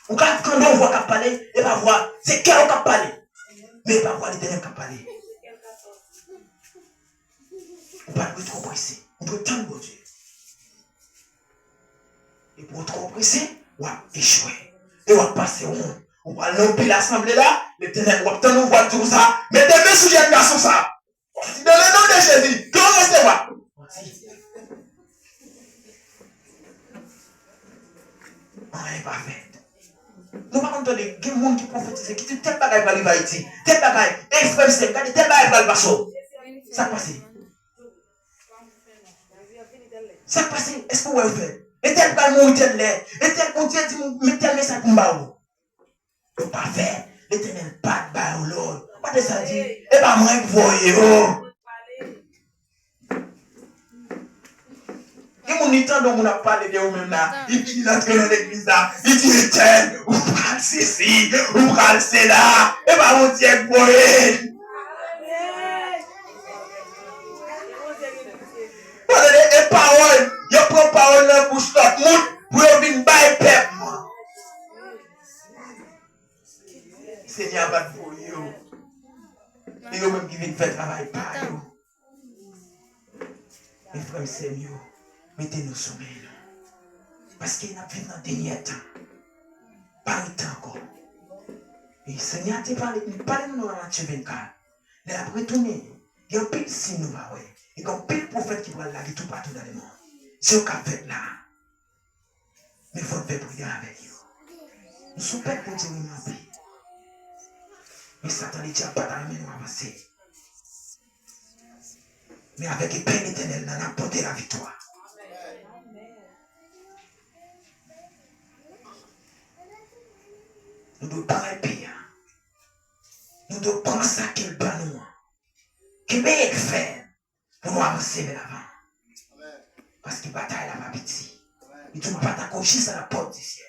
Quand on voit qu'à parler, il va voir, c'est cœur qui a parlé. Mais il va voir l'Éternel qui a parlé. On ne peut pas trop presser. On doit tendre mon Dieu. Et pour trop presser, on va échouer. Et on va passer au monde. On va l'empiler l'assemblée là, l'Éternel va t'en voir tout ça. Mettez mes sujets de garçon ça. Dans le nom de Jésus, que on recevoir. On n'est pas fait. Nous pas entendre des gens qui prophétisent, qui disent tel bagage va arriver à Haïti, tel bagage, extrême c'est, tel bagage va le passer. Ça passe. Ça passe. Est-ce que vous avez fait? Et tel bagage mourir tel lait, et tel on dit mais tel message pour m'aou. Faut pas faire. L'Éternel pas de bail au Lord. Pas de ça dit. Et pas moi qui voyez. Et mon temps dont on a parlé de vous-même là. Il dit il entre dans l'église là. Il dit Éternel, ou pral ceci, ou pral cela. Et pas mon Dieu qui voyez. Mes frères et sœurs, mettez-nous sommeil. Parce qu'il y a dans le dernier temps. Pas le temps encore. Et le Seigneur a parlé de nous dans Matthieu 24. Il a retourné. Il y a un pile signe nous va. Il y a un pile prophète qui va la tout partout dans le monde. C'est ce qu'a fait là. Mais il faut faire prier avec eux. Nous sommes pas pour dire oui, mais Satan dit pas dans la main nous avancer. Mais avec le Père éternel, nous avons porté la victoire. Nous devons prendre le pays. Nous devons prendre ça qu'il bat nous. Qu'il meilleur faire pour nous avancer vers l'avant. Parce qu'il bataille la pas petit. Il ne pas t'accrocher à la porte du ciel.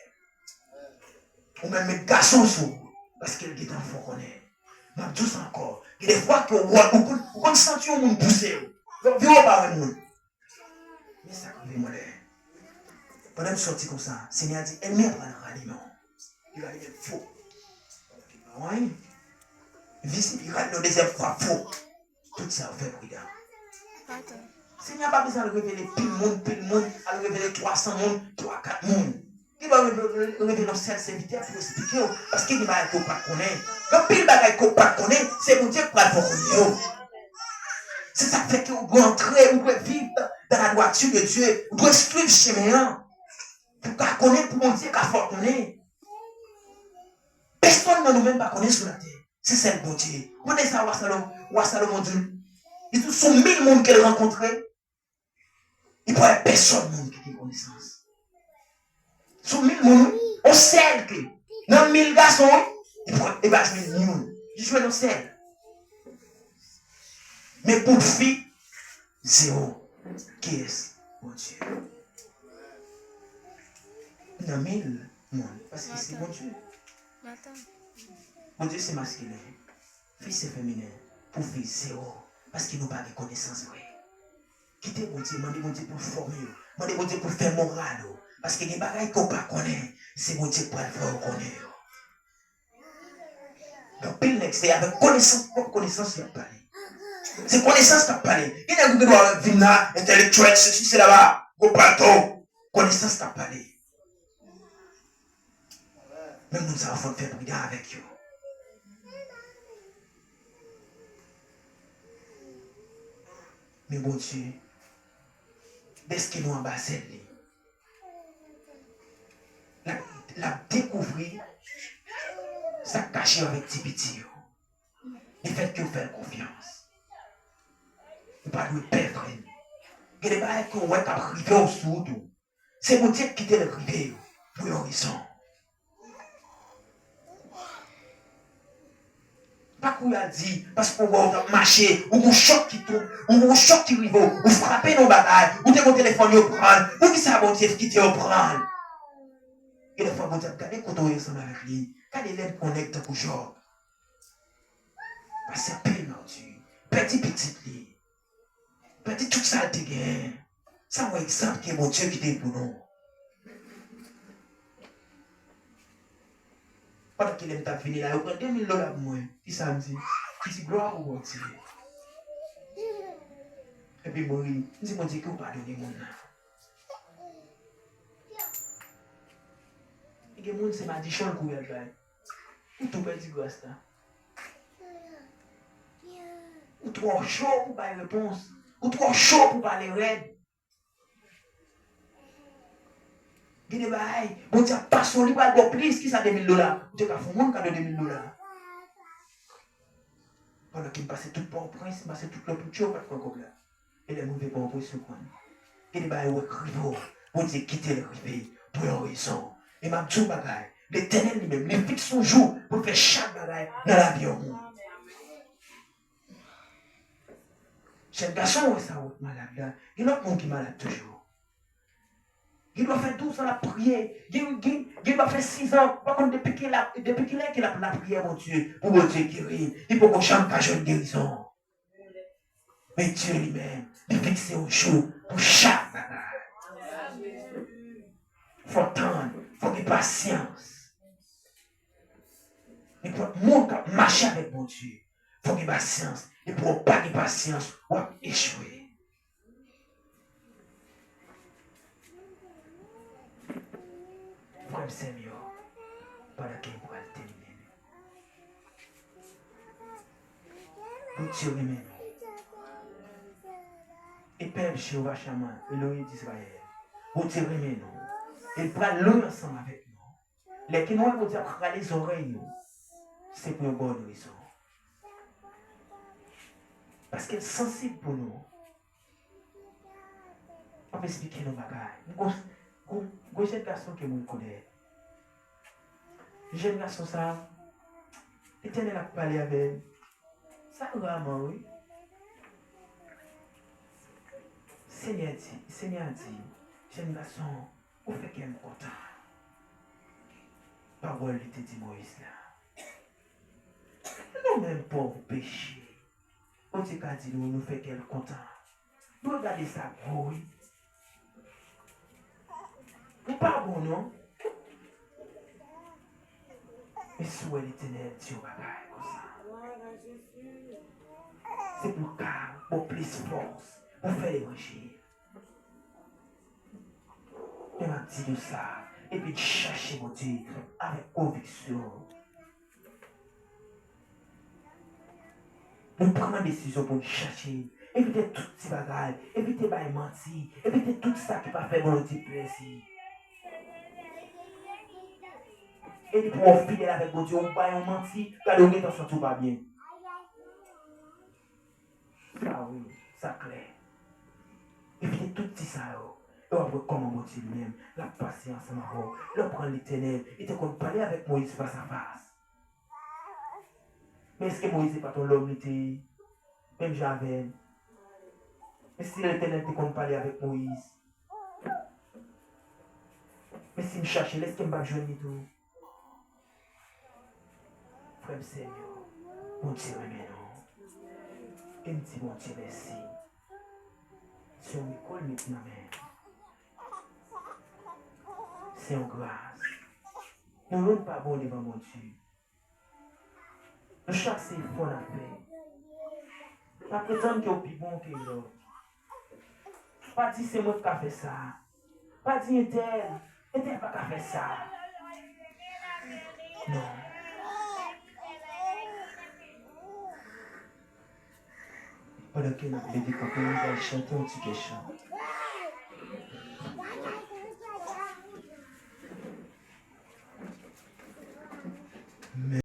Ou même mettre garçon sous. Parce qu'il est en fond qu'on est. Mais tous encore. Il y a des fois qu'on sent un monde pousser. Donc, viens pas avec nous. Mais ça, quand même, pendant que je sortis comme ça, le Seigneur a dit, elle m'a pris un ralliement. Il a dit, faux. Oui. Il a dit, la deuxième fois, faux. Tout ça, on fait prudent. Le Seigneur n'a pas besoin de révéler pile monde, à révéler 300 monde, 3-4 monde. Il va révéler nos seul serviteur pour expliquer. Parce qu'il va être pas connaître. Le pile bagaille qu'on pas connaître, c'est mon Dieu qui va le connaître. C'est ça qui fait qu'on doit entrer, on doit vivre dans la droiture de Dieu. On doit suivre le chemin. Pour qu'on connaisse, pour mon Dieu qu'on faut connaître. Personne ne nous même pas connaît sur la terre. C'est ça le bon Dieu. Vous connaissez ça, Salomon Dieu. Ils sont 1000 personnes qu'elle a rencontrées. Il n'y a personne qui a connaissance. Sur 1000 personnes, on sait que dans 1000 garçons, il va jouer 1000 personnes. Il joue dans sel. Mais pour fille, 0. Qui est-ce? Mon Dieu. Dans 1000 personnes. Parce que c'est mon Dieu. Mon Dieu, c'est masculin. Fille, c'est féminin. Pour fille, 0. Parce qu'il n'a pas de connaissance vraie. Quittez mon Dieu, demandez mon Dieu pour former. Demandez mon Dieu pour faire moral. Parce que les bagailles qu'on ne connaît pas, c'est mon Dieu pour le faire connaître. Donc, pile next, c'est avec connaissance, propre connaissance qu'il a parlé. C'est connaissance qu'il a parlé. Il y a un groupe de vina, intellectuel, ceci, c'est là-bas, au bateau. Connaissance qu'il a parlé. Même nous avons fait prier avec eux. Mais bon Dieu, dès qu'il nous embassé, la découvrir, ça caché avec petit petit. Le fait que vous faites confiance. Vous ne pouvez pas perdre. Il y a des choses qu'on voit arriver au sud. C'est mon Dieu qui t'a arrivé pour l'horizon. Pas qu'on a dit, parce qu'on va marcher, ou un choc qui tombe, ou un choc qui arrive, ou frapper nos bagages, ou t'es mon téléphone, ou prendre, ou qui ça, mon Dieu, qui te prendre. Et des fois, mon Dieu, regardez quand on est ensemble avec lui, regardez l'aide connecte pour Job. Parce que c'est peine, mon Dieu. Petit, lui. Petit, tout ça, t'es gagné. Ça, c'est un exemple qui est mon Dieu qui t'est pour nous. Pendant qu'il aime ta fini là, il prend $2000 pour moi. Qui ça me dit? Il dit gloire au bon Dieu. Et puis mourir. Il dit mon Dieu, que vous pardonnez mon âme. Et que mon c'est ma dit chant pour elle. Ou tout petit grâce là. Ou trop chaud pour pas de réponse. Ou trop chaud pour parler raide. Il dit, bon Dieu, pas son libre à plus, qui ça $2000? Tu as fait mon cadeau $2000. Pendant qu'il passe tout pour prince, il passe tout le poucho, pas de quoi comme là. Et les mauvais pour un sur quoi. Il dit, ouais, crivo, bon Dieu, quittez le rivé pour une raison. Et m'a tout bagaille. L'éternel lui-même, il fixe son jour pour faire chaque bagaille dans la vie au monde. Chez le garçon, ouais, ça, malade là. Il y a un autre monde qui est malade toujours. Il doit faire 12 ans la prière. Il doit faire 6 ans. Par contre, depuis qu'il a la prière, mon Dieu, pour mon Dieu guérir, il faut qu'on chante pas une guérison. Mais Dieu lui-même, il fixe un jour pour chaque bagage. Il faut attendre, il faut qu'il y ait patience. Il faut marcher avec mon Dieu. Il faut qu'il y ait patience. Il ne faut pas de patience ou échouer. frère Samuel, pendant qu'il va le terminer. Vous tirez mes noms. Et Père Jéhovah Shaman, Elohim d'Israël, vous tirez mes noms. Et prend l'eau ensemble avec nous. Les qui nous dire à les oreilles, c'est pour une bonne raison. Parce qu'elle est sensible pour nous. On peut expliquer nos bagages. Un jeune garçon que vous connaissez. Jeune garçon, ça, l'Éternel a parlé avec elle. Ça, vraiment, oui. Seigneur dit, jeune garçon, vous faites qu'elle est content. Parole était dit Moïse là. Nous-mêmes pauvres péchés. On dit qu'à dire nous fait qu'elle est content. Nous regardez ça, oui. Vous pas bon, non? Mais souhait l'Éternel, Dieu bagaille comme ça. C'est pour calme, pour plus force, pour faire l'évangile. Et m'a dit de ça, et puis chercher mon Dieu avec conviction. Nous prenons une décision pour nous chercher, éviter toutes ces bagages, éviter de mentir, éviter tout ça qui va faire mon Dieu plaisir. Et pour être fidèle avec mon Dieu, on va mentir, car on est dans ce tout va bien. Ça oui, ça clair. Éviter tout ça. Et on va comment mon Dieu lui-même, la patience, ma robe, le prendre l'Éternel, et te qu'on parler avec Moïse face à face. Mais est-ce que Moïse n'est pas ton homme, était même Javel? Mais si l'Éternel te qu'on parler avec Moïse? Mais si me cherche, est-ce qu'il me joindre tout? Frère Seigneur, mon Dieu, maintenant. Et me dit, mon Dieu, merci. Si on m'école maintenant, c'est en grâce. Nous ne sommes pas bons devant mon Dieu. Nous chaque c'est fort à faire. Pas prétendre qu'il est plus bon que l'autre. Pas dire c'est moi qui a fait ça. Pas dire Intel pas qui a fait ça. Non. Pendant que nous allons chanter un petit chant.